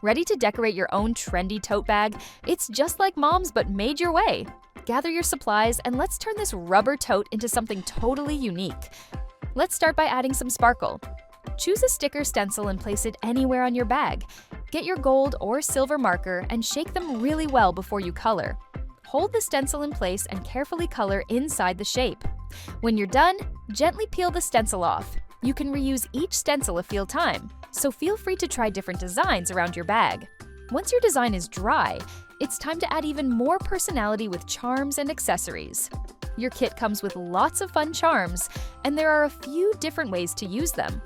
Ready to decorate your own trendy tote bag? It's just like Mom's but made your way. Gather your supplies and let's turn this rubber tote into something totally unique. Let's start by adding some sparkle. Choose a sticker stencil and place it anywhere on your bag. Get your gold or silver marker and shake them really well before you color. Hold the stencil in place and carefully color inside the shape. When you're done, gently peel the stencil off. You can reuse each stencil a few times, so feel free to try different designs around your bag. Once your design is dry, it's time to add even more personality with charms and accessories. Your kit comes with lots of fun charms, and there are a few different ways to use them.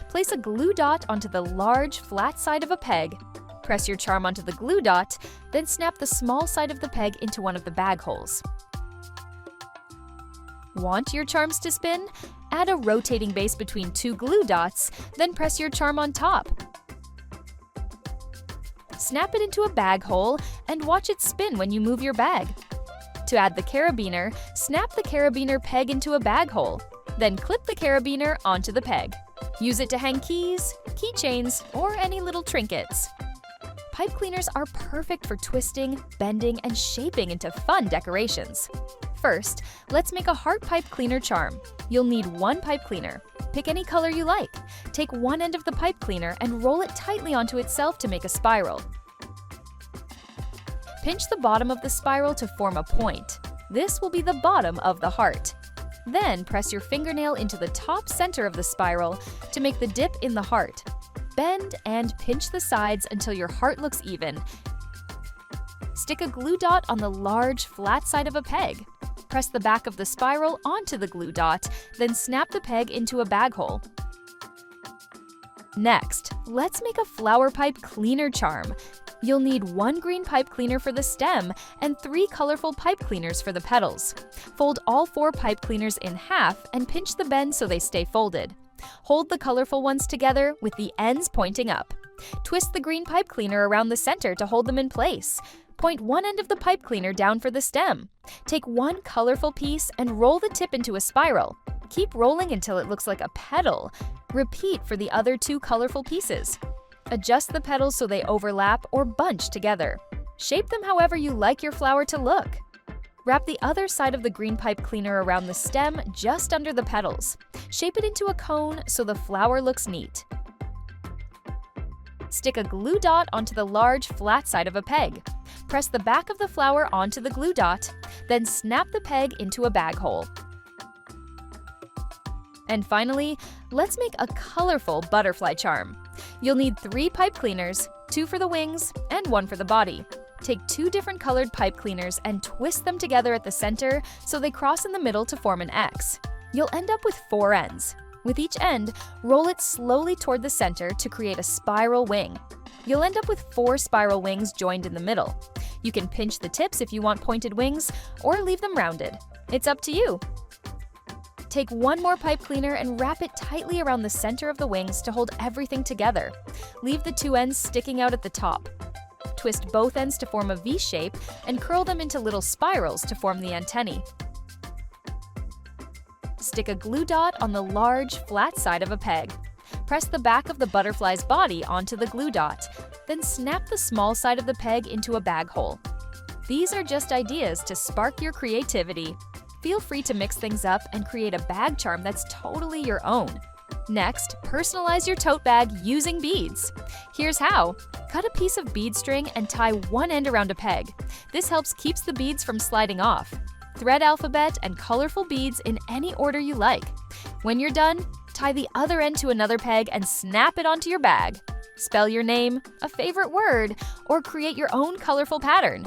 Place a glue dot onto the large, flat side of a peg. Press your charm onto the glue dot, then snap the small side of the peg into one of the bag holes. Want your charms to spin? Add a rotating base between two glue dots, then press your charm on top. Snap it into a bag hole and watch it spin when you move your bag. To add the carabiner, snap the carabiner peg into a bag hole, then clip the carabiner onto the peg. Use it to hang keys, keychains, or any little trinkets. Pipe cleaners are perfect for twisting, bending, and shaping into fun decorations. First, let's make a heart pipe cleaner charm. You'll need one pipe cleaner. Pick any color you like. Take one end of the pipe cleaner and roll it tightly onto itself to make a spiral. Pinch the bottom of the spiral to form a point. This will be the bottom of the heart. Then press your fingernail into the top center of the spiral to make the dip in the heart. Bend and pinch the sides until your heart looks even. Stick a glue dot on the large, flat side of a peg. Press the back of the spiral onto the glue dot, then snap the peg into a bag hole. Next, let's make a flower pipe cleaner charm. You'll need one green pipe cleaner for the stem and 3 colorful pipe cleaners for the petals. Fold all 4 pipe cleaners in half and pinch the bend so they stay folded. Hold the colorful ones together with the ends pointing up. Twist the green pipe cleaner around the center to hold them in place. Point one end of the pipe cleaner down for the stem. Take one colorful piece and roll the tip into a spiral. Keep rolling until it looks like a petal. Repeat for the other 2 colorful pieces. Adjust the petals so they overlap or bunch together. Shape them however you like your flower to look. Wrap the other side of the green pipe cleaner around the stem just under the petals. Shape it into a cone so the flower looks neat. Stick a glue dot onto the large, flat side of a peg. Press the back of the flower onto the glue dot, then snap the peg into a bag hole. And finally, let's make a colorful butterfly charm. You'll need 3 pipe cleaners, 2 for the wings and 1 for the body. Take 2 different colored pipe cleaners and twist them together at the center so they cross in the middle to form an X. You'll end up with 4 ends. With each end, roll it slowly toward the center to create a spiral wing. You'll end up with 4 spiral wings joined in the middle. You can pinch the tips if you want pointed wings or leave them rounded. It's up to you. Take 1 more pipe cleaner and wrap it tightly around the center of the wings to hold everything together. Leave the 2 ends sticking out at the top. Twist both ends to form a V shape and curl them into little spirals to form the antennae. Stick a glue dot on the large, flat side of a peg. Press the back of the butterfly's body onto the glue dot, then snap the small side of the peg into a bag hole. These are just ideas to spark your creativity. Feel free to mix things up and create a bag charm that's totally your own. Next, personalize your tote bag using beads. Here's how. Cut a piece of bead string and tie one end around a peg. This helps keep the beads from sliding off. Thread alphabet and colorful beads in any order you like. When you're done, tie the other end to another peg and snap it onto your bag. Spell your name, a favorite word, or create your own colorful pattern.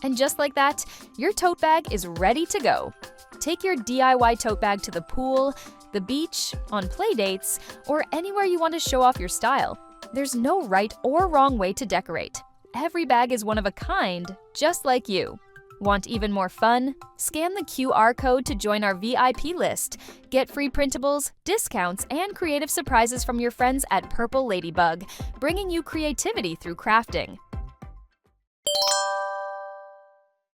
And just like that, your tote bag is ready to go. Take your DIY tote bag to the pool, the beach, on play dates, or anywhere you want to show off your style. There's no right or wrong way to decorate. Every bag is one of a kind, just like you. Want even more fun? Scan the QR code to join our VIP list. Get free printables, discounts, and creative surprises from your friends at Purple Ladybug, bringing you creativity through crafting.